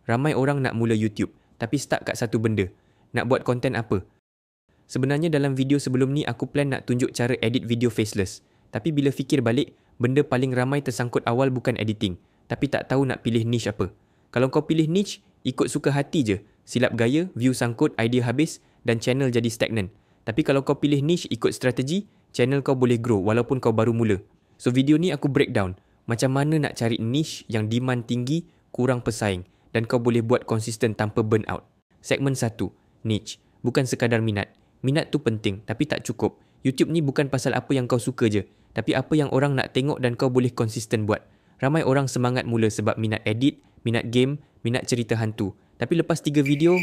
Ramai orang nak mula YouTube, tapi stuck kat satu benda. Nak buat konten apa? Sebenarnya dalam video sebelum ni aku plan nak tunjuk cara edit video faceless. Tapi bila fikir balik, benda paling ramai tersangkut awal bukan editing, tapi tak tahu nak pilih niche apa. Kalau kau pilih niche, ikut suka hati je. Silap gaya, view sangkut, idea habis dan channel jadi stagnan. Tapi kalau kau pilih niche ikut strategi, channel kau boleh grow walaupun kau baru mula. So video ni aku breakdown macam mana nak cari niche yang demand tinggi, kurang pesaing dan kau boleh buat konsisten tanpa burn out. Segmen 1, niche. Bukan sekadar minat. Minat tu penting tapi tak cukup. YouTube ni bukan pasal apa yang kau suka je, tapi apa yang orang nak tengok dan kau boleh konsisten buat. Ramai orang semangat mula sebab minat edit, minat game, minat cerita hantu. Tapi lepas 3 video,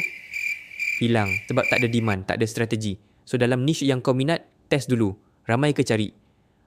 hilang sebab tak ada demand, tak ada strategi. So dalam niche yang kau minat, test dulu. Ramai ke cari?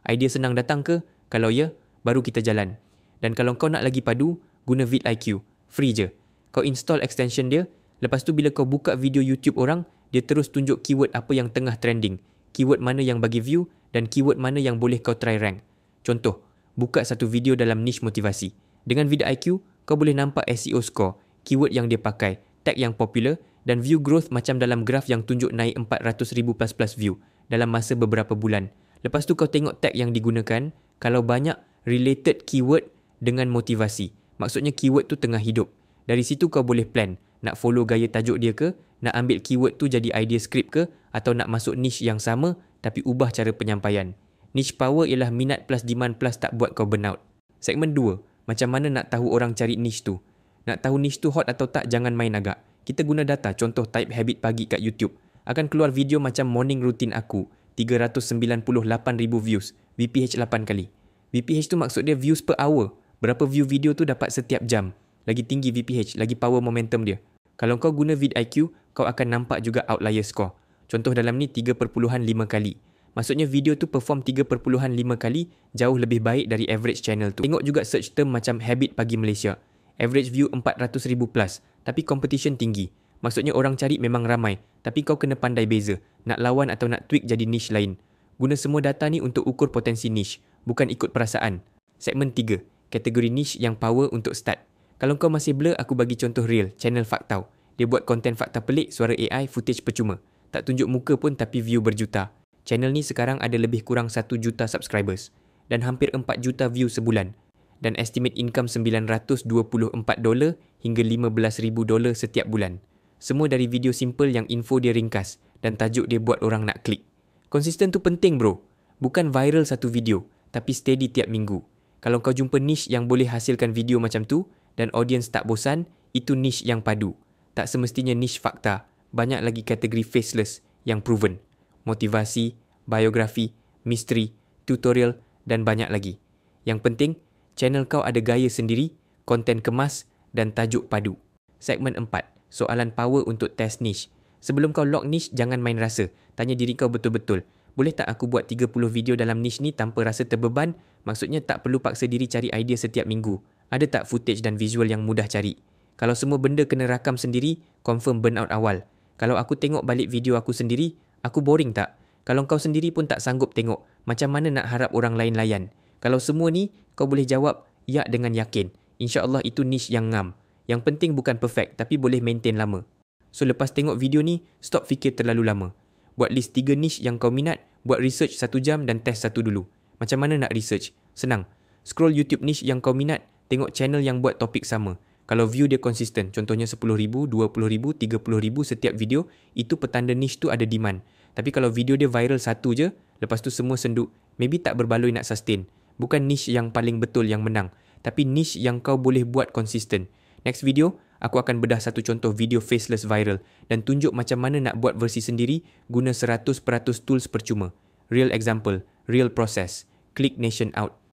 Idea senang datang ke? Kalau ya, baru kita jalan. Dan kalau kau nak lagi padu, guna vidIQ. Free je. Kau install extension dia, lepas tu bila kau buka video YouTube orang, dia terus tunjuk keyword apa yang tengah trending, keyword mana yang bagi view dan keyword mana yang boleh kau try rank. Contoh, buka satu video dalam niche motivasi. Dengan vidIQ, kau boleh nampak SEO score, keyword yang dia pakai, tag yang popular dan view growth macam dalam graf yang tunjuk naik 400,000 plus view dalam masa beberapa bulan. Lepas tu kau tengok tag yang digunakan, kalau banyak related keyword dengan motivasi. Maksudnya keyword tu tengah hidup. Dari situ kau boleh plan, nak follow gaya tajuk dia ke, nak ambil keyword tu jadi idea script ke, atau nak masuk niche yang sama tapi ubah cara penyampaian. Niche power ialah minat plus demand plus tak buat kau burnout. Segmen 2, macam mana nak tahu orang cari niche tu. Nak tahu niche tu hot atau tak, jangan main agak. Kita guna data, contoh type habit pagi kat YouTube. Akan keluar video macam morning routine aku, 398,000 views, VPH 8 kali. VPH tu maksud dia views per hour. Berapa view video tu dapat setiap jam. Lagi tinggi VPH, lagi power momentum dia. Kalau kau guna vidIQ, kau akan nampak juga outlier score. Contoh dalam ni 3.5 kali. Maksudnya video tu perform 3.5 kali jauh lebih baik dari average channel tu. Tengok juga search term macam habit pagi Malaysia. Average view 400,000 plus, tapi competition tinggi. Maksudnya orang cari memang ramai, tapi kau kena pandai beza. Nak lawan atau nak tweak jadi niche lain. Guna semua data ni untuk ukur potensi niche, bukan ikut perasaan. Segmen 3, kategori niche yang power untuk start. Kalau kau masih blur, aku bagi contoh real, channel Faktau. Dia buat konten fakta pelik, suara AI, footage percuma. Tak tunjuk muka pun tapi view berjuta. Channel ni sekarang ada lebih kurang 1 juta subscribers dan hampir 4 juta view sebulan. Dan estimate income $924 hingga $15,000 setiap bulan. Semua dari video simple yang info dia ringkas dan tajuk dia buat orang nak klik. Konsisten tu penting bro. Bukan viral satu video, tapi steady tiap minggu. Kalau kau jumpa niche yang boleh hasilkan video macam tu dan audience tak bosan, itu niche yang padu. Tak semestinya niche fakta. Banyak lagi kategori faceless yang proven. Motivasi, biografi, misteri, tutorial dan banyak lagi. Yang penting, channel kau ada gaya sendiri, konten kemas dan tajuk padu. Segmen 4, soalan power untuk test niche. Sebelum kau lock niche, jangan main rasa. Tanya diri kau betul-betul. Boleh tak aku buat 30 video dalam niche ni tanpa rasa terbeban? Maksudnya tak perlu paksa diri cari idea setiap minggu. Ada tak footage dan visual yang mudah cari? Kalau semua benda kena rakam sendiri, confirm burnout awal. Kalau aku tengok balik video aku sendiri, aku boring tak? Kalau kau sendiri pun tak sanggup tengok, macam mana nak harap orang lain layan? Kalau semua ni, kau boleh jawab ya dengan yakin. InsyaAllah itu niche yang ngam. Yang penting bukan perfect, tapi boleh maintain lama. So lepas tengok video ni, stop fikir terlalu lama. Buat list 3 niche yang kau minat, buat research 1 jam dan test satu dulu. Macam mana nak research? Senang. Scroll YouTube niche yang kau minat, tengok channel yang buat topik sama. Kalau view dia konsisten, contohnya 10,000, 20,000, 30,000 setiap video, itu petanda niche tu ada demand. Tapi kalau video dia viral satu je, lepas tu semua senduk, maybe tak berbaloi nak sustain. Bukan niche yang paling betul yang menang, tapi niche yang kau boleh buat konsisten. Next video, aku akan bedah satu contoh video faceless viral dan tunjuk macam mana nak buat versi sendiri guna 100% tools percuma. Real example, real process. Click Nation out.